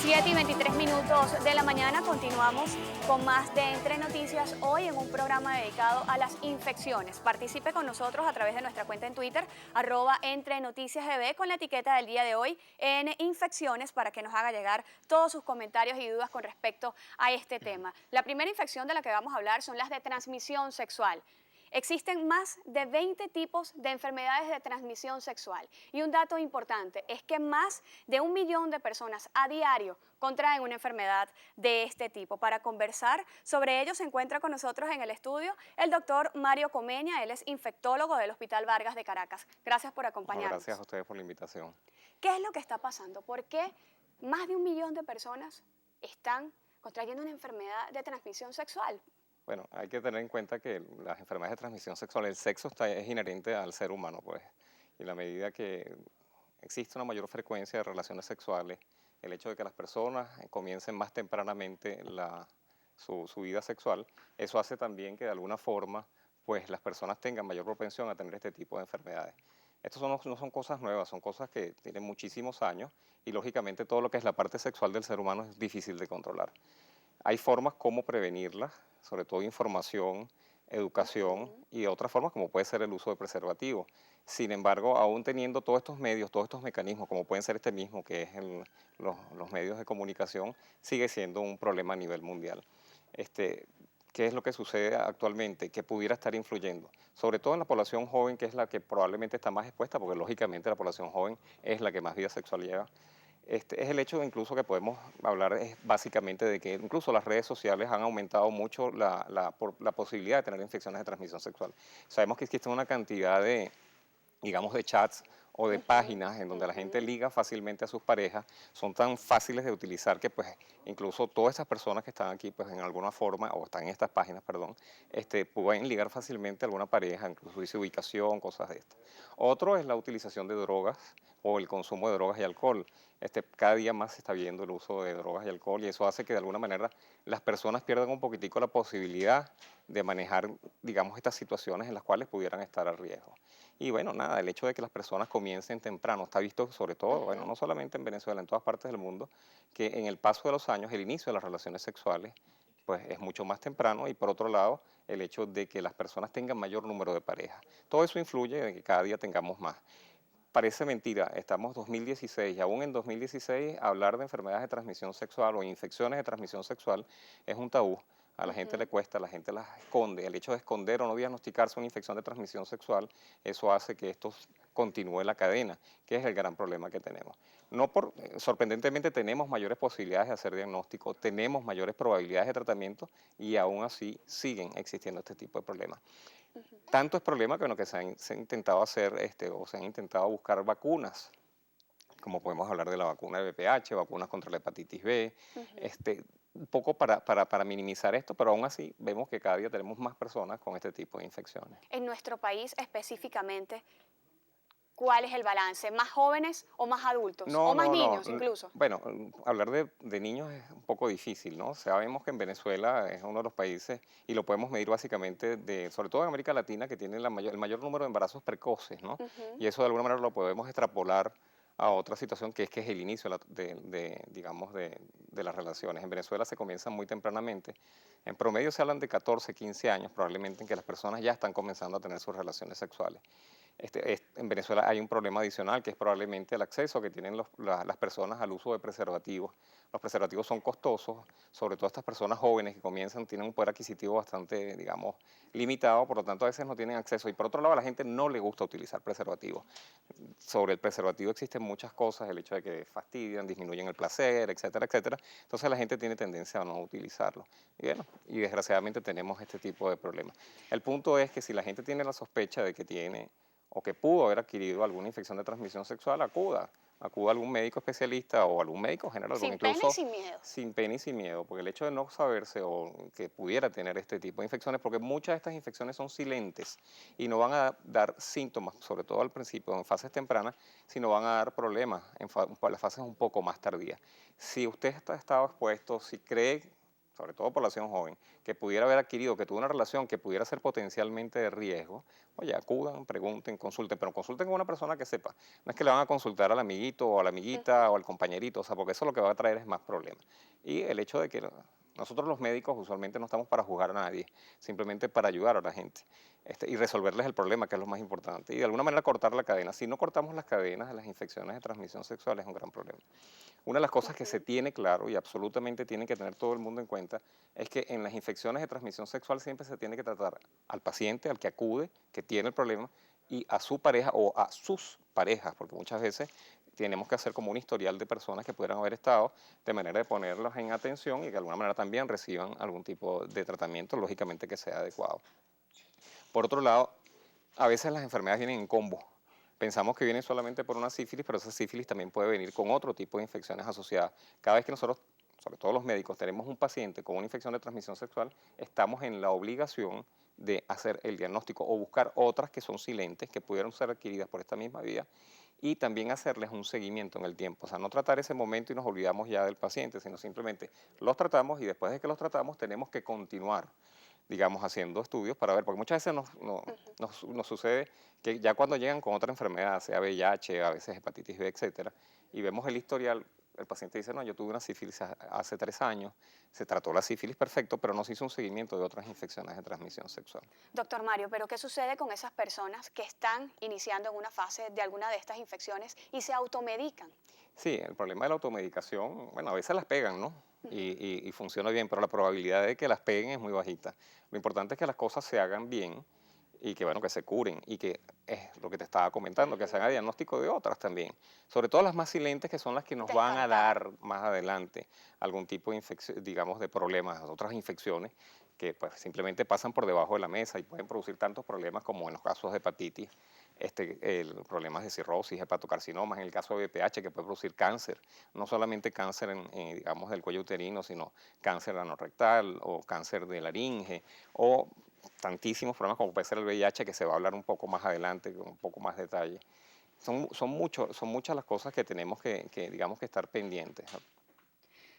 7:23 de la mañana continuamos con más de Entre Noticias, hoy en un programa dedicado a las infecciones. Participe con nosotros a través de nuestra cuenta en Twitter, @entrenoticiasgb, con la etiqueta del día de hoy en infecciones, para que nos haga llegar todos sus comentarios y dudas con respecto a este tema. La primera infección de la que vamos a hablar son las de transmisión sexual. Existen más de 20 tipos de enfermedades de transmisión sexual y un dato importante es que más de 1 millón de personas a diario contraen una enfermedad de este tipo. Para conversar sobre ello se encuentra con nosotros en el estudio el doctor Mario Comeña, él es infectólogo del Hospital Vargas de Caracas. Gracias por acompañarnos. Gracias a ustedes por la invitación. ¿Qué es lo que está pasando? ¿Por qué más de 1 millón de personas están contrayendo una enfermedad de transmisión sexual? Bueno, hay que tener en cuenta que las enfermedades de transmisión sexual, el sexo es inherente al ser humano, pues. Y la medida que existe una mayor frecuencia de relaciones sexuales, el hecho de que las personas comiencen más tempranamente su vida sexual, eso hace también que de alguna forma, pues las personas tengan mayor propensión a tener este tipo de enfermedades. Estos no son cosas nuevas, son cosas que tienen muchísimos años y lógicamente todo lo que es la parte sexual del ser humano es difícil de controlar. Hay formas como prevenirlas, sobre todo información, educación y otras formas como puede ser el uso de preservativos. Sin embargo, aún teniendo todos estos medios, todos estos mecanismos, como pueden ser este mismo, que es los medios de comunicación, sigue siendo un problema a nivel mundial. Este, ¿Qué es lo que sucede actualmente? Que pudiera estar influyendo, sobre todo en la población joven, que es la que probablemente está más expuesta, porque lógicamente la población joven es la que más vida sexual lleva. Es el hecho de incluso que podemos hablar es básicamente de que incluso las redes sociales han aumentado mucho la posibilidad de tener infecciones de transmisión sexual. Sabemos que existe una cantidad de, digamos, de chats o de páginas en donde la gente liga fácilmente a sus parejas, son tan fáciles de utilizar que pues incluso todas estas personas que están aquí pues en alguna forma, o están en estas páginas, perdón, pueden ligar fácilmente a alguna pareja, incluso dice ubicación, cosas de estas. Otro es la utilización de drogas o el consumo de drogas y alcohol. Cada día más se está viendo el uso de drogas y alcohol y eso hace que de alguna manera las personas pierdan un poquitico la posibilidad de manejar, digamos, estas situaciones en las cuales pudieran estar a riesgo. Y bueno, nada, el hecho de que las personas comiencen temprano, está visto sobre todo, bueno, no solamente en Venezuela, en todas partes del mundo, que en el paso de los años el inicio de las relaciones sexuales pues es mucho más temprano y por otro lado el hecho de que las personas tengan mayor número de parejas. Todo eso influye en que cada día tengamos más. Parece mentira, estamos en 2016 y aún en 2016 hablar de enfermedades de transmisión sexual o infecciones de transmisión sexual es un tabú. A la gente le cuesta, la gente las esconde. El hecho de esconder o no diagnosticarse una infección de transmisión sexual, eso hace que esto continúe la cadena, que es el gran problema que tenemos. Sorprendentemente tenemos mayores posibilidades de hacer diagnóstico, tenemos mayores probabilidades de tratamiento y aún así siguen existiendo este tipo de problemas. Tanto es problema que, bueno, que se ha intentado hacer o se han intentado buscar vacunas, como podemos hablar de la vacuna de VPH, vacunas contra la hepatitis B, un poco para minimizar esto, pero aún así vemos que cada día tenemos más personas con este tipo de infecciones. En nuestro país específicamente, ¿cuál es el balance? ¿Más jóvenes o más adultos? No, ¿O más no, no. niños incluso? Bueno, hablar de niños es un poco difícil, ¿no? Sabemos que en Venezuela es uno de los países, y lo podemos medir básicamente, sobre todo en América Latina, que tiene el mayor número de embarazos precoces, ¿no? Y eso de alguna manera lo podemos extrapolar a otra situación que es el inicio digamos, de las relaciones. En Venezuela se comienza muy tempranamente. En promedio se hablan de 14, 15 años probablemente en que las personas ya están comenzando a tener sus relaciones sexuales. En Venezuela hay un problema adicional que es probablemente el acceso que tienen las personas al uso de preservativos. Los preservativos son costosos, sobre todo estas personas jóvenes que tienen un poder adquisitivo bastante, digamos, limitado, por lo tanto a veces no tienen acceso. Y por otro lado, a la gente no le gusta utilizar preservativos. Sobre el preservativo existen muchas cosas, el hecho de que fastidian, disminuyen el placer, etcétera, etcétera. Entonces la gente tiene tendencia a no utilizarlo. Y bueno, y desgraciadamente tenemos este tipo de problemas. El punto es que si la gente tiene la sospecha de que tiene o que pudo haber adquirido alguna infección de transmisión sexual, acuda a algún médico especialista o algún médico general, porque Sin pena y incluso sin miedo. sin pena y sin miedo, porque el hecho de no saberse o que pudiera tener este tipo de infecciones, porque muchas de estas infecciones son silentes y no van a dar síntomas, sobre todo al principio, en fases tempranas, sino van a dar problemas en las fases un poco más tardías. Si usted ha estado expuesto, si cree sobre todo población joven, que pudiera haber adquirido, que tuvo una relación que pudiera ser potencialmente de riesgo, oye, acudan, pregunten, consulten, pero consulten con una persona que sepa. No es que le van a consultar al amiguito o a la amiguita o al compañerito, o sea, porque eso lo que va a traer es más problemas. Y el hecho de que nosotros los médicos usualmente no estamos para juzgar a nadie, simplemente para ayudar a la gente y resolverles el problema, que es lo más importante. Y de alguna manera cortar la cadena. Si no cortamos las cadenas de las infecciones de transmisión sexual es un gran problema. Una de las cosas que se tiene claro y absolutamente tiene que tener todo el mundo en cuenta es que en las infecciones de transmisión sexual siempre se tiene que tratar al paciente, al que acude, que tiene el problema, y a su pareja o a sus parejas, porque muchas veces tenemos que hacer como un historial de personas que pudieran haber estado, de manera de ponerlos en atención y que de alguna manera también reciban algún tipo de tratamiento, lógicamente que sea adecuado. Por otro lado, a veces las enfermedades vienen en combo. Pensamos que vienen solamente por una sífilis, pero esa sífilis también puede venir con otro tipo de infecciones asociadas. Cada vez que nosotros, sobre todo los médicos, tenemos un paciente con una infección de transmisión sexual, estamos en la obligación de hacer el diagnóstico o buscar otras que son silentes, que pudieron ser adquiridas por esta misma vía, y también hacerles un seguimiento en el tiempo. O sea, no tratar ese momento y nos olvidamos ya del paciente, sino simplemente los tratamos y después de que los tratamos tenemos que continuar, digamos, haciendo estudios para ver, porque muchas veces nos sucede que ya cuando llegan con otra enfermedad, sea VIH, a veces hepatitis B, etcétera, y vemos el historial, el paciente dice, no, yo tuve una sífilis hace 3 años, se trató la sífilis perfecto, pero no se hizo un seguimiento de otras infecciones de transmisión sexual. Doctor Mario, pero ¿qué sucede con esas personas que están iniciando en una fase de alguna de estas infecciones y se automedican? Sí, el problema de la automedicación, bueno, a veces las pegan, ¿no? Ujú. Y funciona bien, pero la probabilidad de que las peguen es muy bajita. Lo importante es que las cosas se hagan bien y que, bueno, que se curen y que es lo que te estaba comentando, que se haga Ujú. diagnóstico de otras también. Sobre todo las más silentes, que son las que nos van a Descartar. dar más adelante algún tipo de infección, digamos, de problemas, otras infecciones que pues simplemente pasan por debajo de la mesa y pueden producir tantos problemas como en los casos de hepatitis, el problemas de cirrosis, hepatocarcinomas, en el caso de VPH, que puede producir cáncer, no solamente cáncer digamos, del cuello uterino, sino cáncer anorrectal o cáncer de laringe o tantísimos problemas como puede ser el VIH, que se va a hablar un poco más adelante, con un poco más detalle. Son muchas las cosas que tenemos digamos, que estar pendientes.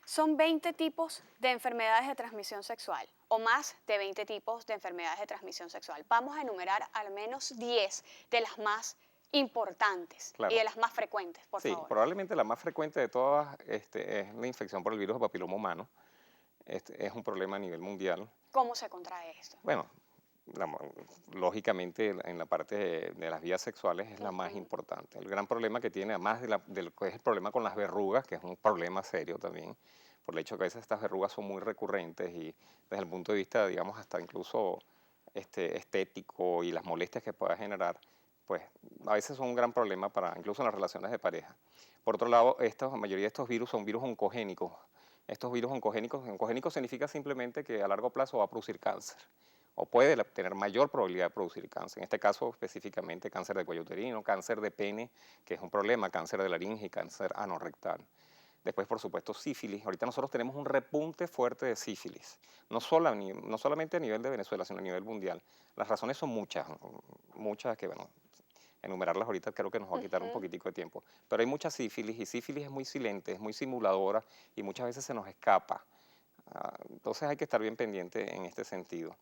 Son 20 tipos de enfermedades de transmisión sexual o más de 20 tipos de enfermedades de transmisión sexual. Vamos a enumerar al menos 10 de las más importantes y Claro. de las más frecuentes, por Sí, favor. probablemente la más frecuente de todas es la infección por el virus de papiloma humano. Es un problema a nivel mundial. ¿Cómo se contrae esto? Bueno, la mo- lógicamente en la parte de las vías sexuales es la más Ujú. importante. El gran problema que tiene, además de lo que es el problema con las verrugas, que es un problema serio también, por el hecho que a veces estas verrugas son muy recurrentes y desde el punto de vista, digamos, hasta incluso estético y las molestias que pueda generar, pues a veces son un gran problema para incluso en las relaciones de pareja. Por otro lado, la mayoría de estos virus son virus oncogénicos. Estos virus oncogénicos significa simplemente que a largo plazo va a producir cáncer o puede tener mayor probabilidad de producir cáncer. En este caso, específicamente cáncer de cuello uterino, cáncer de pene, que es un problema, cáncer de laringe y cáncer anorrectal. Después, por supuesto, sífilis. Ahorita nosotros tenemos un repunte fuerte de sífilis, no solamente a nivel de Venezuela, sino a nivel mundial. Las razones son muchas, muchas que, bueno, enumerarlas ahorita creo que nos va a quitar un Ujú. poquitico de tiempo. Pero hay mucha sífilis y sífilis es muy silente, es muy simuladora y muchas veces se nos escapa. Entonces hay que estar bien pendiente en este sentido.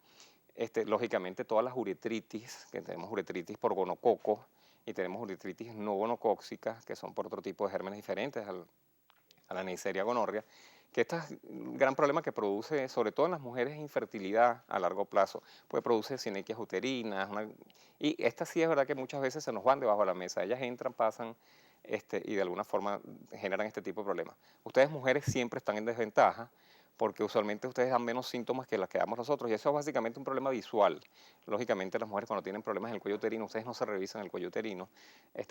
Lógicamente todas las uretritis, que tenemos uretritis por gonococo y tenemos uretritis no gonocóxicas, que son por otro tipo de gérmenes diferentes a la Neisseria gonorrea, que este es un gran problema que produce, sobre todo en las mujeres, infertilidad a largo plazo. Puede producir sinequias uterinas, y estas sí es verdad que muchas veces se nos van debajo de la mesa. Ellas entran, pasan y de alguna forma generan este tipo de problemas. Ustedes mujeres siempre están en desventaja porque usualmente ustedes dan menos síntomas que las que damos nosotros y eso es básicamente un problema visual. Lógicamente las mujeres cuando tienen problemas en el cuello uterino, ustedes no se revisan el cuello uterino,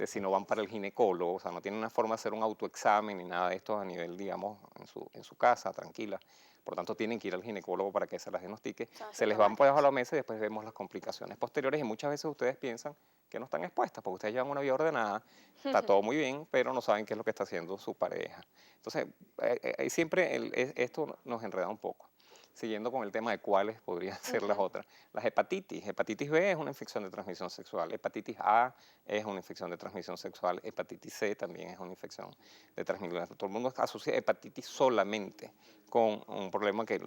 si no van para el ginecólogo, o sea, no tienen una forma de hacer un autoexamen ni nada de esto a nivel, digamos, en su casa, tranquila. Por tanto, tienen que ir al ginecólogo para que se las diagnostique. Son Se les van por debajo de asintomáticas. la mesa y después vemos las complicaciones posteriores y muchas veces ustedes piensan que no están expuestas porque ustedes llevan una vida ordenada, está todo muy bien, pero no saben qué es lo que está haciendo su pareja. Entonces, siempre esto nos enreda un poco. Siguiendo con el tema de cuáles podrían ser las Ujú. otras. Las hepatitis. Hepatitis B es una infección de transmisión sexual. Hepatitis A es una infección de transmisión sexual. Hepatitis C también es una infección de transmisión. Todo el mundo asocia hepatitis solamente con un problema que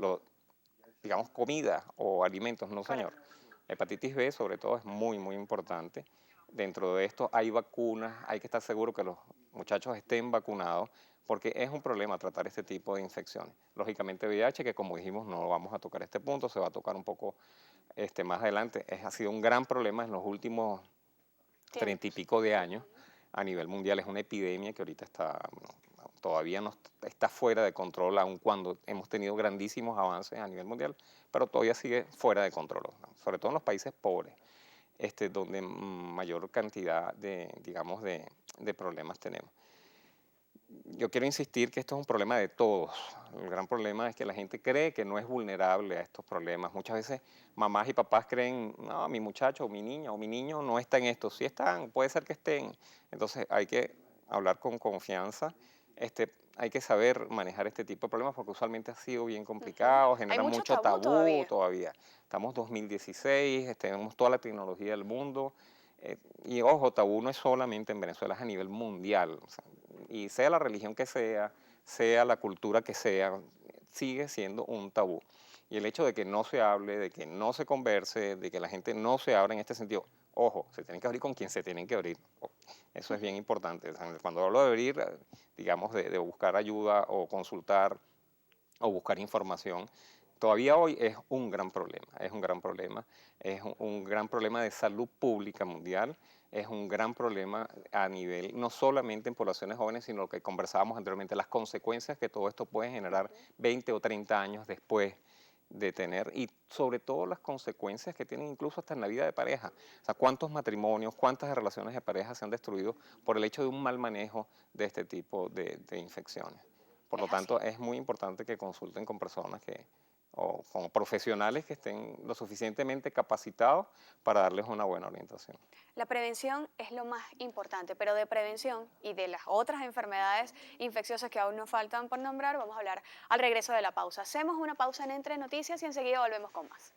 digamos, comida o alimentos, no señor. Correcto. Hepatitis B sobre todo es muy, muy importante. Dentro de esto hay vacunas, hay que estar seguro que los muchachos estén vacunados porque es un problema tratar este tipo de infecciones. Lógicamente VIH, que como dijimos no vamos a tocar este punto, se va a tocar un poco más adelante. Ha sido un gran problema en los últimos 30 y Tiempos. pico de años a nivel mundial. Es una epidemia que ahorita todavía no está fuera de control, aun cuando hemos tenido grandísimos avances a nivel mundial, pero todavía sigue fuera de control, ¿no? Sobre todo en los países pobres, donde mayor cantidad digamos, de problemas tenemos. Yo quiero insistir que esto es un problema de todos. El gran problema es que la gente cree que no es vulnerable a estos problemas. Muchas veces mamás y papás creen, no, mi muchacho, o mi niña o mi niño no está en esto. Sí están, puede ser que estén. Entonces hay que hablar con confianza. Hay que saber manejar este tipo de problemas porque usualmente ha sido bien complicado, Hay genera mucho mucho tabú tabú todavía. todavía. Estamos 2016, tenemos toda la tecnología del mundo. Y ojo, tabú no es solamente en Venezuela, es a nivel mundial. O sea, y sea la religión que sea la cultura que sea, sigue siendo un tabú. Y el hecho de que no se hable, de que no se converse, de que la gente no se abra en este sentido, ojo, se tienen que abrir con quien se tienen que abrir. Eso es bien importante. O sea, cuando hablo de abrir, digamos, de buscar ayuda o consultar o buscar información, todavía hoy es un gran problema, es un gran problema, es un gran problema de salud pública mundial, es un gran problema a nivel, no solamente en poblaciones jóvenes, sino lo que conversábamos anteriormente, las consecuencias que todo esto puede generar 20 o 30 años después de tener, y sobre todo las consecuencias que tienen incluso hasta en la vida de pareja. O sea, cuántos matrimonios, cuántas relaciones de pareja se han destruido por el hecho de un mal manejo de este tipo de infecciones. Por Es lo así. tanto, es muy importante que consulten con personas o con profesionales que estén lo suficientemente capacitados para darles una buena orientación. La prevención es lo más importante, pero de prevención y de las otras enfermedades infecciosas que aún nos faltan por nombrar, vamos a hablar al regreso de la pausa. Hacemos una pausa en Entre Noticias y enseguida volvemos con más.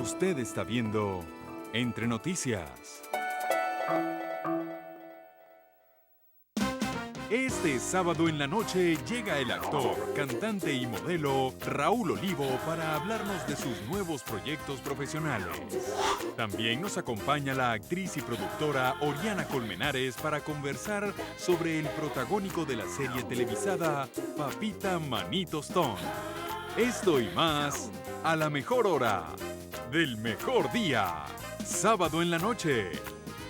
Usted está viendo Entre Noticias. Este sábado en la noche llega el actor, cantante y modelo Raúl Olivo para hablarnos de sus nuevos proyectos profesionales. También nos acompaña la actriz y productora Oriana Colmenares para conversar sobre el protagónico de la serie televisada Papita Manito Stone. Esto y más a la mejor hora del mejor día. Sábado en la noche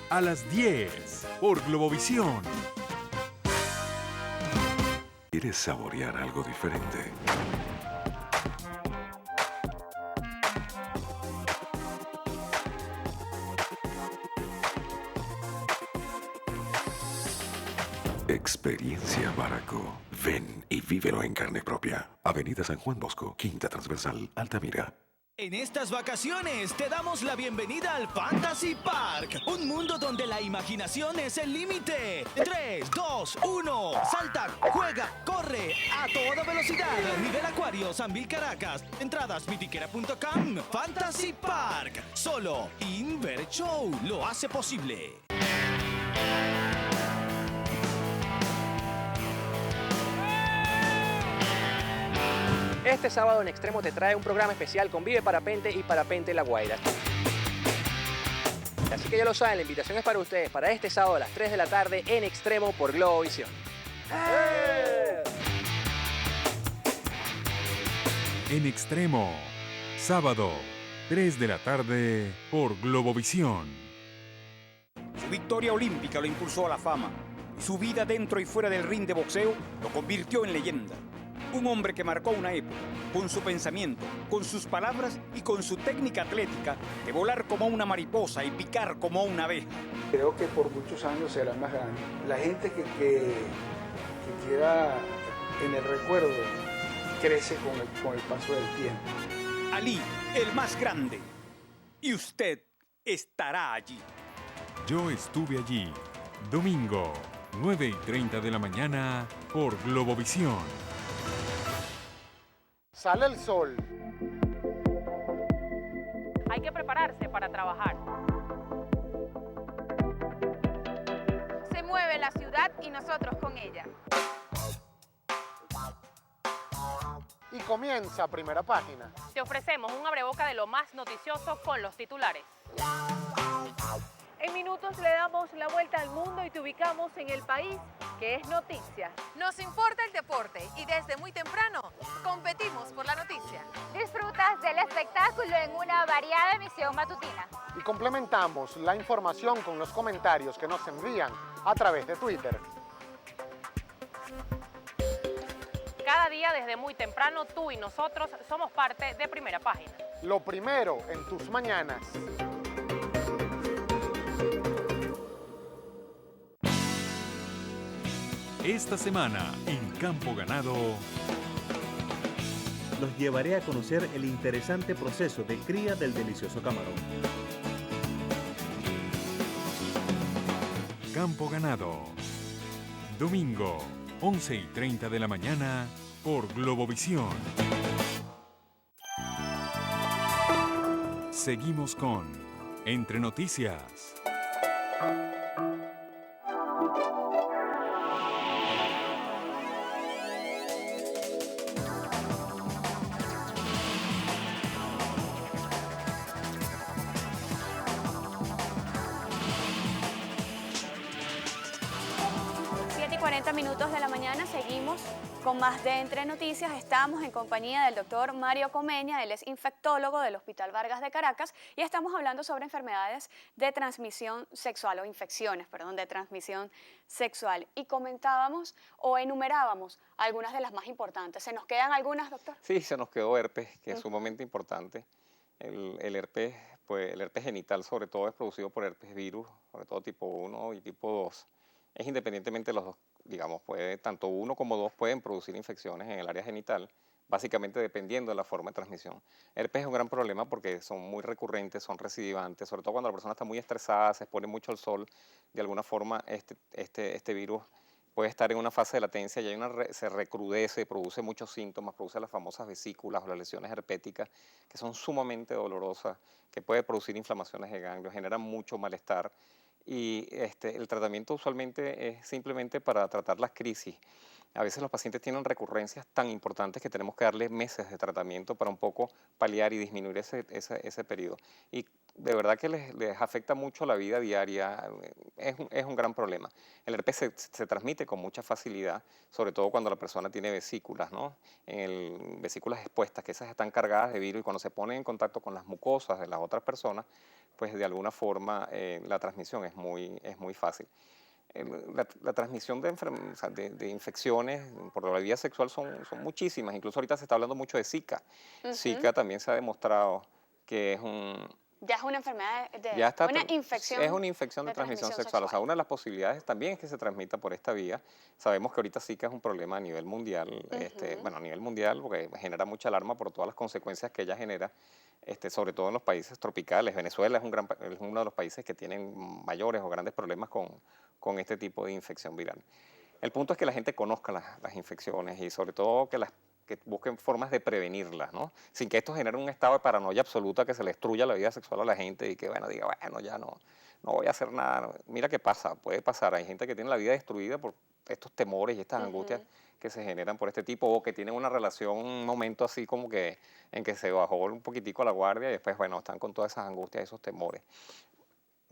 a las 10 por Globovisión. ¿Quieres saborear algo diferente? Experiencia Baraco. Ven y vívelo en carne propia. Avenida San Juan Bosco, Quinta Transversal, Altamira. En estas vacaciones te damos la bienvenida al Fantasy Park, un mundo donde la imaginación es el límite. 3, 2, 1, salta, juega, corre a toda velocidad. Nivel Acuario, Sanvil, Caracas. Entradas mitiquera.com. Fantasy Park, solo Inver Show lo hace posible. Este sábado en Extremo te trae un programa especial con Vive Parapente y Parapente La Guaira. Así que ya lo saben, la invitación es para ustedes, para este sábado a las 3 de la tarde en Extremo por Globovisión. En Extremo, sábado, 3 de la tarde por Globovisión. Su victoria olímpica lo impulsó a la fama. Su vida dentro y fuera del ring de boxeo lo convirtió en leyenda. Un hombre que marcó una época, con su pensamiento, con sus palabras y con su técnica atlética de volar como una mariposa y picar como una abeja. Creo que por muchos años será el más grande. La gente que queda en el recuerdo crece con el paso del tiempo. Ali, el más grande. Y usted estará allí. Yo estuve allí, domingo, 9:30 de la mañana por Globovisión. Sale el sol que prepararse para trabajar. Se mueve la ciudad y nosotros con ella. Y comienza Primera Página. Te ofrecemos un abreboca de lo más noticioso con los titulares. En minutos le damos la vuelta al mundo y te ubicamos en el país que es noticia. Nos importa el deporte y desde muy temprano competimos por la noticia. Disfrutas del espectáculo en una variada emisión matutina. Y complementamos la información con los comentarios que nos envían a través de Twitter. Cada día desde muy temprano tú y nosotros somos parte de Primera Página. Lo primero en tus mañanas. Esta semana, en Campo Ganado, los llevaré a conocer el interesante proceso de cría del delicioso camarón. Campo Ganado. Domingo, 11:30 de la mañana, por Globovisión. Seguimos con Entre Noticias. Minutos de la mañana, seguimos con más de Entre Noticias. Estamos en compañía del doctor Mario Comeña, él es infectólogo del Hospital Vargas de Caracas y estamos hablando sobre enfermedades de transmisión sexual o infecciones, perdón, de transmisión sexual. Y comentábamos o enumerábamos algunas de las más importantes. ¿Se nos quedan algunas, doctor? Sí, se nos quedó herpes, que es sumamente importante. El herpes, pues, el herpes genital sobre todo es producido por herpes virus, sobre todo tipo 1 y tipo 2. Es independientemente de los dos, digamos, tanto 1 como 2 pueden producir infecciones en el área genital, básicamente dependiendo de la forma de transmisión. El herpes es un gran problema porque son muy recurrentes, son recidivantes, sobre todo cuando la persona está muy estresada, se expone mucho al sol, de alguna forma este virus puede estar en una fase de latencia y se recrudece, produce muchos síntomas, produce las famosas vesículas o las lesiones herpéticas, que son sumamente dolorosas, que puede producir inflamaciones de ganglios, generan mucho malestar. Y el tratamiento usualmente es simplemente para tratar las crisis. A veces los pacientes tienen recurrencias tan importantes que tenemos que darles meses de tratamiento para un poco paliar y disminuir ese periodo. Y de verdad que les afecta mucho la vida diaria, es un gran problema. El herpes se transmite con mucha facilidad, sobre todo cuando la persona tiene vesículas, ¿no? Vesículas expuestas, que esas están cargadas de virus y cuando se ponen en contacto con las mucosas de las otras personas, pues de alguna forma la transmisión es muy fácil. La transmisión de infecciones por la vía sexual son muchísimas, incluso ahorita se está hablando mucho de Zika. Zika también se ha demostrado que es ya es una enfermedad una infección. Es una infección de transmisión sexual. O sea, una de las posibilidades también es que se transmita por esta vía. Sabemos que ahorita Zika es un problema a nivel mundial, bueno, a nivel mundial porque genera mucha alarma por todas las consecuencias que ella genera, sobre todo en los países tropicales. Venezuela es uno de los países que tienen mayores o grandes problemas con este tipo de infección viral. El punto es que la gente conozca las infecciones y sobre todo que busquen formas de prevenirlas, ¿no? Sin que esto genere un estado de paranoia absoluta que se le destruya la vida sexual a la gente y que, bueno, diga, bueno, ya no voy a hacer nada. Mira qué pasa, puede pasar. Hay gente que tiene la vida destruida por estos temores y estas angustias que se generan por este tipo o que tienen una relación, un momento así como que en que se bajó un poquitico la guardia y después, bueno, están con todas esas angustias y esos temores.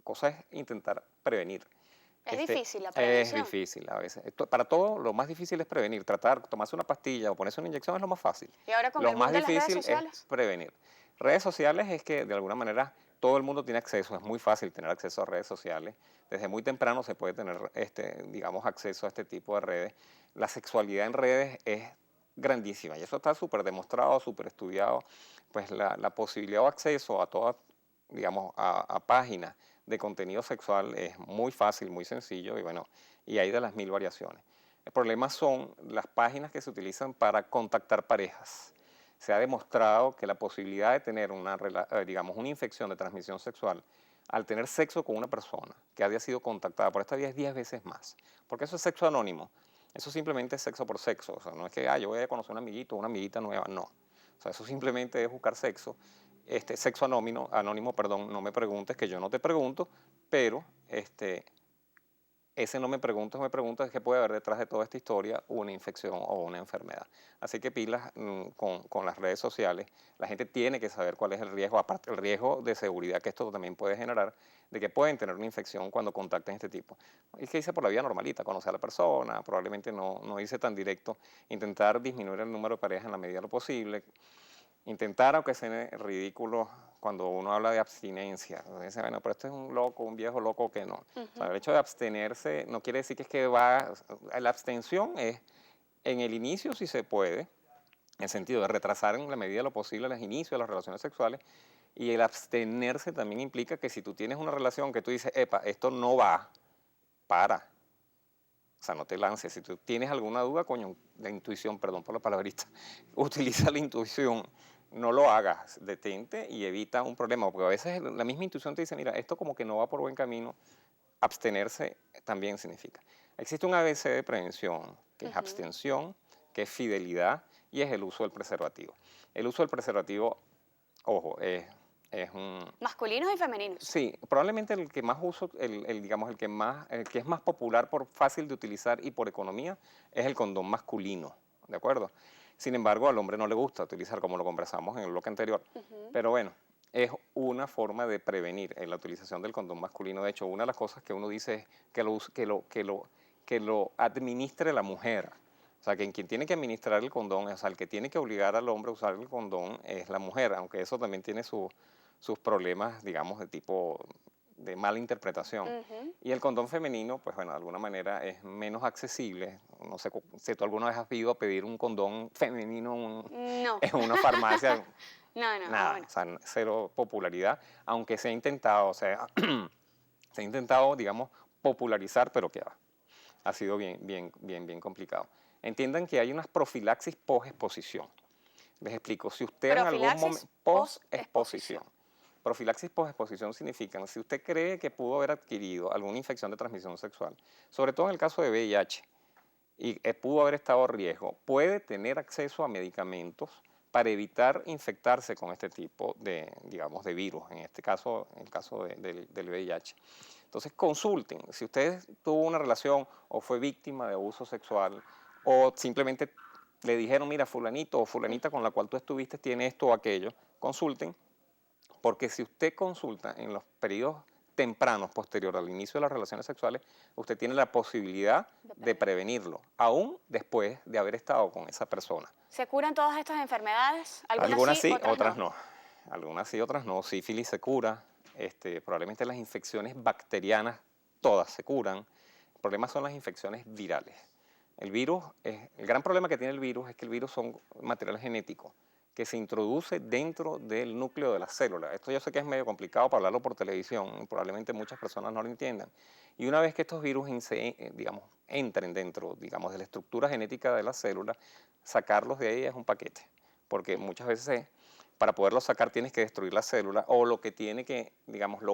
Cosa es intentar prevenir. Es difícil la prevención. Es difícil a veces. Para todo, lo más difícil es prevenir. Tomarse una pastilla o ponerse una inyección es lo más fácil. Y ahora con lo el más mundo de las redes difícil sociales. es prevenir. Redes sociales es que de alguna manera todo el mundo tiene acceso, es muy fácil tener acceso a redes sociales. Desde muy temprano se puede tener, digamos, acceso a este tipo de redes. La sexualidad en redes es grandísima y eso está súper demostrado, súper estudiado. Pues la posibilidad o acceso a todas, digamos, a páginas de contenido sexual es muy fácil, muy sencillo y bueno, y hay de las 1000 variaciones. El problema son las páginas que se utilizan para contactar parejas. Se ha demostrado que la posibilidad de tener una infección de transmisión sexual al tener sexo con una persona que haya sido contactada por esta vía es 10 veces más, porque eso es sexo anónimo. Eso simplemente es sexo por sexo, o sea, no es que yo voy a conocer un amiguito o una amiguita nueva, no. O sea, eso simplemente es buscar sexo sexo anónimo, perdón, no me preguntes, que yo no te pregunto, pero ese no me preguntas es que puede haber detrás de toda esta historia una infección o una enfermedad. Así que pilas con las redes sociales. La gente tiene que saber cuál es el riesgo, aparte el riesgo de seguridad que esto también puede generar, de que pueden tener una infección cuando contacten este tipo. Y que irse por la vía normalita, conocer a la persona, probablemente no irse tan directo, intentar disminuir el número de parejas en la medida de lo posible, intentar, aunque sea ridículo, cuando uno habla de abstinencia, dice, bueno, pero esto es un loco, un viejo loco que no. O sea, el hecho de abstenerse no quiere decir que es que la abstención es en el inicio si se puede, en el sentido de retrasar en la medida de lo posible los inicios de las relaciones sexuales, y el abstenerse también implica que si tú tienes una relación que tú dices, epa, esto no va, para. O sea, no te lances. Si tú tienes alguna duda, coño, la intuición, perdón por la palabrita, utiliza la intuición, no lo hagas, detente y evita un problema, porque a veces la misma intuición te dice, mira, esto como que no va por buen camino, abstenerse también significa. Existe un ABC de prevención, que es abstención, que es fidelidad y es el uso del preservativo. El uso del preservativo, ojo, es un... ¿Masculinos y femeninos? Sí, probablemente el que más uso, digamos, el que es más popular por fácil de utilizar y por economía, es el condón masculino, ¿de acuerdo? Sin embargo, al hombre no le gusta utilizar, como lo conversamos en el bloque anterior. Pero bueno, es una forma de prevenir la utilización del condón masculino. De hecho, una de las cosas que uno dice es que lo administre la mujer. O sea, que quien tiene que administrar el condón, o sea, el que tiene que obligar al hombre a usar el condón es la mujer, aunque eso también tiene sus problemas, digamos, de tipo de mala interpretación. Y el condón femenino, pues bueno, de alguna manera es menos accesible. No sé si tú alguna vez has ido a pedir un condón femenino en una farmacia. Nada, bueno. O sea, cero popularidad, aunque se ha intentado, o sea, se ha intentado, digamos, popularizar, pero ¿qué va? Ha sido bien complicado. Entiendan que hay unas profilaxis post-exposición. Les explico, si usted en algún momento... Post-exposición. Profilaxis post-exposición significa, si usted cree que pudo haber adquirido alguna infección de transmisión sexual, sobre todo en el caso de VIH, y pudo haber estado a riesgo, puede tener acceso a medicamentos para evitar infectarse con este tipo de, digamos, de virus, en este caso, en el caso del VIH. Entonces consulten, si usted tuvo una relación o fue víctima de abuso sexual, o simplemente le dijeron, mira, fulanito o fulanita con la cual tú estuviste tiene esto o aquello, consulten, porque si usted consulta en los periodos tempranos posterior al inicio de las relaciones sexuales, usted tiene la posibilidad de prevenirlo, aún después de haber estado con esa persona. ¿Se curan todas estas enfermedades? Algunas sí, otras no. Algunas sí, otras no. Sífilis se cura, probablemente las infecciones bacterianas todas se curan. El problema son las infecciones virales. El gran problema que tiene el virus es que el virus son material genético que se introduce dentro del núcleo de la célula. Esto yo sé que es medio complicado para hablarlo por televisión, y probablemente muchas personas no lo entiendan. Y una vez que estos virus entren dentro, digamos, de la estructura genética de la célula, sacarlos de ahí es un paquete, porque muchas veces para poderlos sacar tienes que destruir la célula, o lo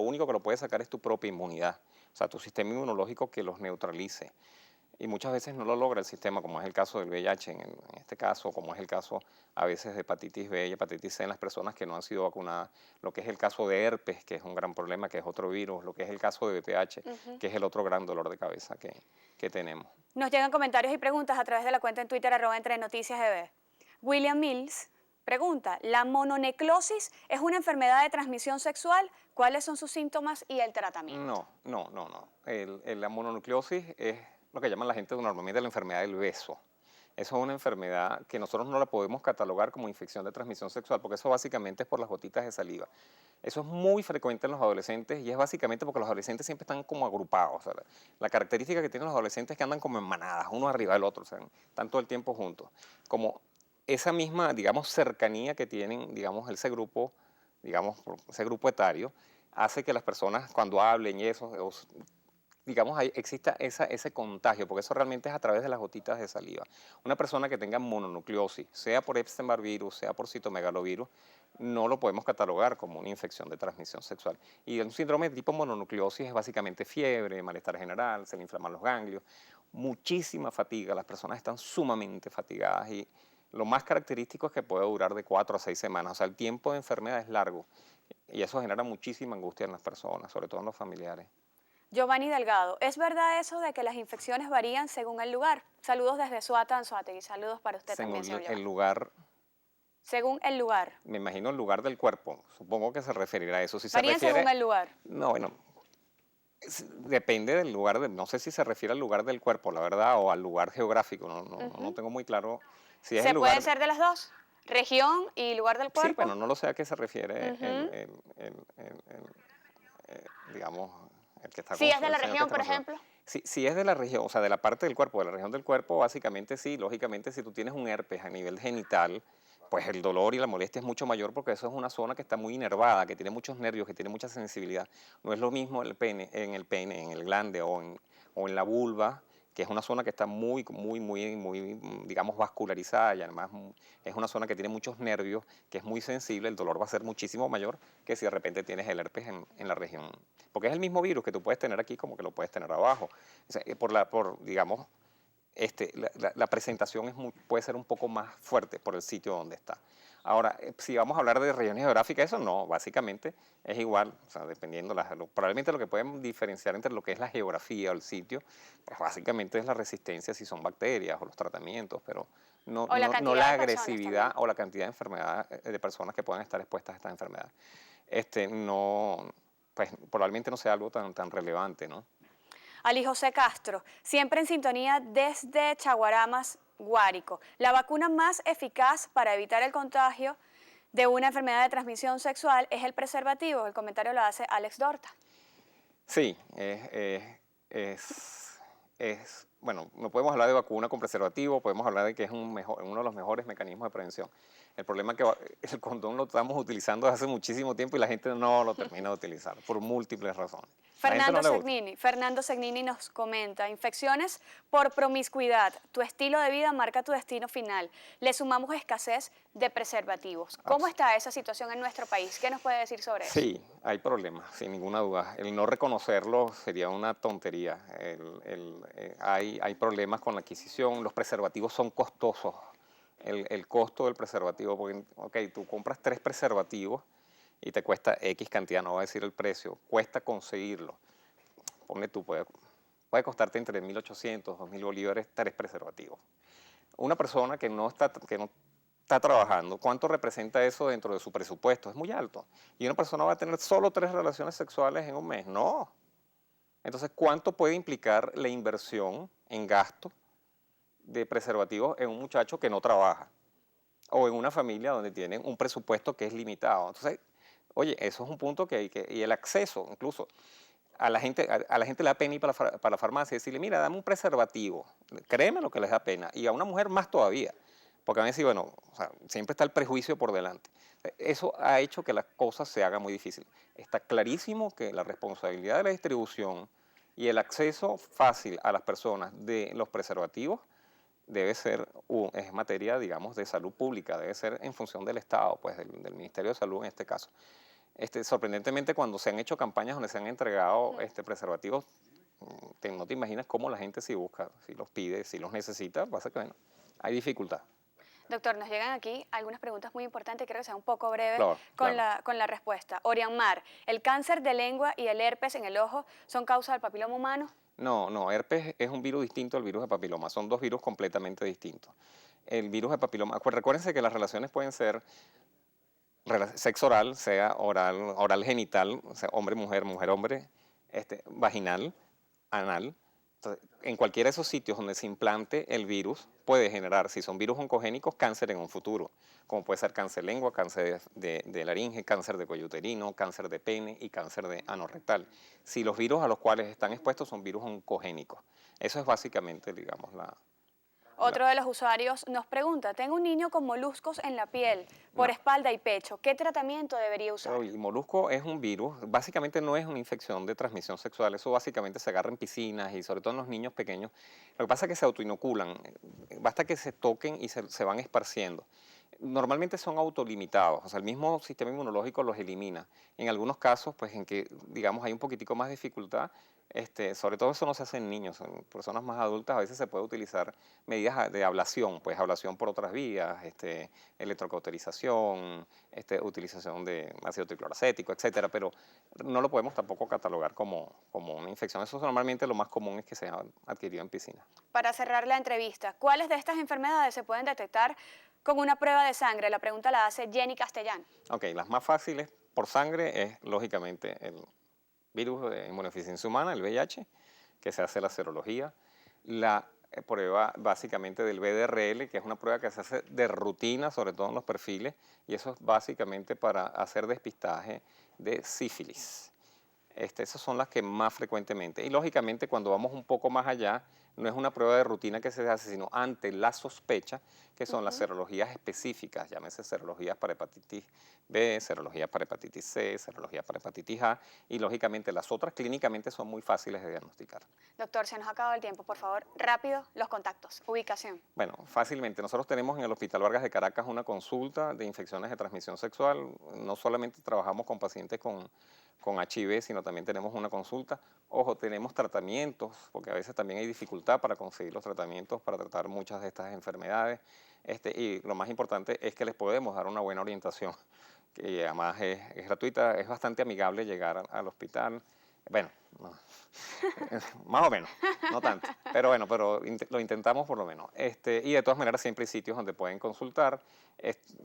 único que lo puede sacar es tu propia inmunidad, o sea, tu sistema inmunológico que los neutralice. Y muchas veces no lo logra el sistema, como es el caso del VIH en este caso, como es el caso a veces de hepatitis B y hepatitis C en las personas que no han sido vacunadas, lo que es el caso de herpes, que es un gran problema, que es otro virus, lo que es el caso de VPH, que es el otro gran dolor de cabeza que tenemos. Nos llegan comentarios y preguntas a través de la cuenta en Twitter, @entrenoticiaseb. William Mills pregunta, ¿la mononeclosis es una enfermedad de transmisión sexual? ¿Cuáles son sus síntomas y el tratamiento? No. La mononucleosis es lo que llaman la gente normalmente la enfermedad del beso. Eso es una enfermedad que nosotros no la podemos catalogar como infección de transmisión sexual, porque eso básicamente es por las gotitas de saliva. Eso es muy frecuente en los adolescentes y es básicamente porque los adolescentes siempre están como agrupados. O sea, la característica que tienen los adolescentes es que andan como en manadas, uno arriba del otro, o sea, están todo el tiempo juntos. Como esa misma, digamos, cercanía que tienen, digamos, ese grupo etario, hace que las personas cuando hablen y eso, digamos, exista ese contagio, porque eso realmente es a través de las gotitas de saliva. Una persona que tenga mononucleosis, sea por Epstein-Barr virus, sea por citomegalovirus, no lo podemos catalogar como una infección de transmisión sexual. Y un síndrome de tipo mononucleosis es básicamente fiebre, malestar general, se le inflaman los ganglios, muchísima fatiga, las personas están sumamente fatigadas y Lo más característico es que puede durar de 4 a 6 semanas, o sea, el tiempo de enfermedad es largo y eso genera muchísima angustia en las personas, sobre todo en los familiares. Giovanni Delgado, ¿es verdad eso de que las infecciones varían según el lugar? Saludos desde Suata, Anzoátegui, saludos para usted Según también, señor el Giovanni. lugar, Según el lugar. me imagino el lugar del cuerpo, supongo que se referirá a eso. Si se Varían refiere, según el lugar. no, bueno, depende del lugar, no sé si se refiere al lugar del cuerpo, la verdad, o al lugar geográfico, no tengo muy claro si es ¿Se el lugar. puede ser de las dos? ¿Región y lugar del cuerpo? Sí, bueno, no lo sé a qué se refiere digamos, el que está Si con es de el la señor que región, está por con su- ejemplo. Si es de la región, o sea, de la parte del cuerpo, de la región del cuerpo, básicamente sí, lógicamente si tú tienes un herpes a nivel genital, pues el dolor y la molestia es mucho mayor porque eso es una zona que está muy inervada, que tiene muchos nervios, que tiene mucha sensibilidad. No es lo mismo en el glande o en la vulva, que es una zona que está muy, digamos, vascularizada y además es una zona que tiene muchos nervios, que es muy sensible, el dolor va a ser muchísimo mayor que si de repente tienes el herpes en la región. Porque es el mismo virus que tú puedes tener aquí como que lo puedes tener abajo. O sea, digamos, la presentación puede ser un poco más fuerte por el sitio donde está. Ahora, si vamos a hablar de regiones geográficas, eso no, básicamente es igual, o sea, dependiendo, probablemente lo que pueden diferenciar entre lo que es la geografía o el sitio, pues básicamente es la resistencia, si son bacterias o los tratamientos, pero no O la la cantidad de personas agresividad también. o la cantidad de enfermedades, de personas que puedan estar expuestas a estas enfermedades. No, pues probablemente no sea algo tan relevante, ¿no? Ali José Castro, siempre en sintonía desde Chaguaramas, Guárico. La vacuna más eficaz para evitar el contagio de una enfermedad de transmisión sexual es el preservativo. El comentario lo hace Alex Dorta. Sí, bueno, no podemos hablar de vacuna con preservativo, podemos hablar de que es uno de los mejores mecanismos de prevención. El problema es que el condón lo estamos utilizando desde hace muchísimo tiempo y la gente no lo termina de utilizar por múltiples razones. Fernando Segnini nos comenta, infecciones por promiscuidad, tu estilo de vida marca tu destino final. Le sumamos escasez de preservativos. ¿Cómo está esa situación en nuestro país? ¿Qué nos puede decir sobre eso? Sí, hay problemas, sin ninguna duda. El no reconocerlo sería una tontería. Hay problemas con la adquisición, los preservativos son costosos. El costo del preservativo, porque, ok, tú compras 3 preservativos y te cuesta X cantidad, no voy a decir el precio, cuesta conseguirlo. Ponle tú, puede costarte entre 1.800, 2.000 bolívares 3 preservativos. Una persona que no está trabajando, ¿cuánto representa eso dentro de su presupuesto? Es muy alto. Y una persona va a tener solo 3 relaciones sexuales en un mes. No. Entonces, ¿cuánto puede implicar la inversión en gasto de preservativos en un muchacho que no trabaja? O en una familia donde tienen un presupuesto que es limitado. Entonces, oye, eso es un punto que hay que... Y el acceso, incluso, a la gente le da pena ir para la farmacia y decirle, mira, dame un preservativo. Créeme lo que les da pena. Y a una mujer más todavía. Porque van a decir, bueno, o sea, siempre está el prejuicio por delante. Eso ha hecho que las cosas se hagan muy difíciles. Está clarísimo que la responsabilidad de la distribución y el acceso fácil a las personas de los preservativos debe ser, es materia, digamos, de salud pública, debe ser en función del Estado, pues del Ministerio de Salud en este caso. Sorprendentemente, cuando se han hecho campañas donde se han entregado preservativos, no te imaginas cómo la gente si busca, si los pide, si los necesita, pasa que bueno, hay dificultad. Doctor, nos llegan aquí algunas preguntas muy importantes, creo que sea un poco breve Claro. con la respuesta. Orianmar, ¿el cáncer de lengua y el herpes en el ojo son causa del papiloma humano? No, herpes es un virus distinto al virus de papiloma, son 2 virus completamente distintos. El virus de papiloma, recuérdense que las relaciones pueden ser sexo oral, sea oral genital, o sea, hombre-mujer, mujer-hombre, vaginal, anal. Entonces, en cualquiera de esos sitios donde se implante el virus puede generar, si son virus oncogénicos, cáncer en un futuro, como puede ser cáncer de lengua, cáncer de laringe, cáncer de cuello uterino, cáncer de pene y cáncer de ano rectal. Si los virus a los cuales están expuestos son virus oncogénicos. Eso es básicamente, digamos, Otro de los usuarios nos pregunta, tengo un niño con moluscos en la piel, por espalda y pecho, ¿qué tratamiento debería usar? El molusco es un virus, básicamente no es una infección de transmisión sexual, eso básicamente se agarra en piscinas y sobre todo en los niños pequeños. Lo que pasa es que se autoinoculan, basta que se toquen y se van esparciendo. Normalmente son autolimitados, o sea, el mismo sistema inmunológico los elimina. En algunos casos, pues en que, digamos, hay un poquitico más de dificultad, sobre todo eso no se hace en niños, en personas más adultas a veces se puede utilizar medidas de ablación, pues ablación por otras vías, electrocauterización, utilización de ácido tricloracético, etcétera, pero no lo podemos tampoco catalogar como una infección. Eso normalmente lo más común es que se ha adquirido en piscina. Para cerrar la entrevista, ¿cuáles de estas enfermedades se pueden detectar con una prueba de sangre? La pregunta la hace Jenny Castellán. Ok, las más fáciles por sangre es lógicamente el virus de inmunodeficiencia humana, el VIH, que se hace la serología, la prueba básicamente del VDRL, que es una prueba que se hace de rutina, sobre todo en los perfiles, y eso es básicamente para hacer despistaje de sífilis. Esas son las que más frecuentemente, y lógicamente cuando vamos un poco más allá, no es una prueba de rutina que se hace, sino ante la sospecha, que son las serologías específicas, llámese serologías para hepatitis B, serologías para hepatitis C, serologías para hepatitis A, y lógicamente las otras clínicamente son muy fáciles de diagnosticar. Doctor, se nos ha acabado el tiempo, por favor, rápido, los contactos, ubicación. Bueno, fácilmente, nosotros tenemos en el Hospital Vargas de Caracas una consulta de infecciones de transmisión sexual, no solamente trabajamos con pacientes con HIV, sino también tenemos una consulta. Ojo, tenemos tratamientos, porque a veces también hay dificultad para conseguir los tratamientos para tratar muchas de estas enfermedades. Y lo más importante es que les podemos dar una buena orientación, que además es gratuita, es bastante amigable llegar al hospital. Bueno, no, más o menos, no tanto, pero bueno, lo intentamos por lo menos. Y de todas maneras siempre hay sitios donde pueden consultar.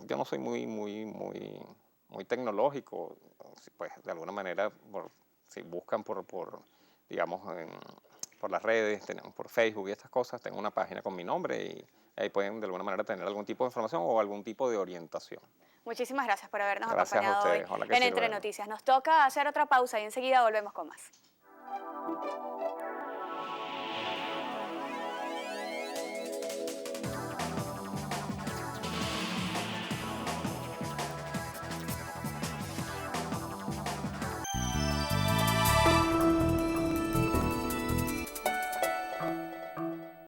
Yo no soy muy tecnológico, pues de alguna manera si buscan digamos, por las redes, tenemos por Facebook y estas cosas, tengo una página con mi nombre y ahí pueden de alguna manera tener algún tipo de información o algún tipo de orientación. Muchísimas gracias por habernos Gracias acompañado a ustedes. hoy en Entre sirva. Noticias. Nos toca hacer otra pausa y enseguida volvemos con más.